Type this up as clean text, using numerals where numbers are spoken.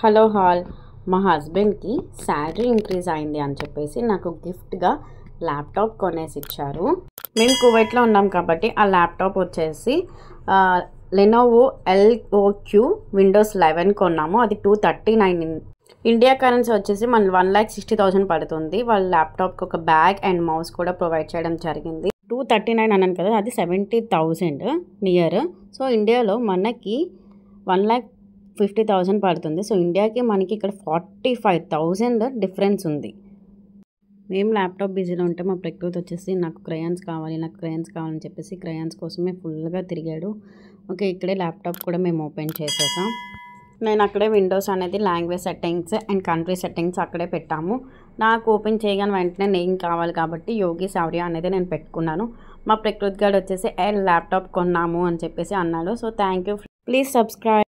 Hello hall. మా హస్బెండ్కి salary increase అయింది అని చెప్పేసి నాకు గిఫ్ట్గా ల్యాప్టాప్ కొనేసి ఇచ్చారు. మేము కువైట్లో ఉన్నాం కాబట్టి ఆ ల్యాప్టాప్ వచ్చేసి లెనోవో LOQ విండోస్ 11 కొన్నాము. అది 239 ఇండియా కరెన్సీ వచ్చేసి మన 1,60,000 పడుతుంది. వాళ్ళ ల్యాప్టాప్కి ఒక బ్యాగ్ అండ్ మౌస్ కూడా ప్రొవైడ్ చేయడం జరిగింది. 239 అన్నాను కదా, అది 70,000 నియర్. సో ఇండియాలో మనకి 1,50,000 పడుతుంది. సో ఇండియాకి మనకి ఇక్కడ 45,000 డిఫరెన్స్ ఉంది. మేము ల్యాప్టాప్ బిజీలో ఉంటే మా ప్రకృతి వచ్చేసి నాకు క్రయాన్స్ కావాలని చెప్పేసి క్రయాన్స్ కోసమే ఫుల్గా తిరిగాడు. ఓకే, ఇక్కడే ల్యాప్టాప్ కూడా మేము ఓపెన్ చేసేసాం. నేను అక్కడే విండోస్ అనేది language settings and country settings అక్కడే పెట్టాము. నాకు ఓపెన్ చేయగానే వెంటనే నేమ్ కావాలి కాబట్టి యోగి శౌర్య అనేది నేను పెట్టుకున్నాను. మా ప్రకృతి గారు వచ్చేసి ల్యాప్టాప్ కొన్నాము అని చెప్పేసి అన్నాడు. So thank you. Please subscribe.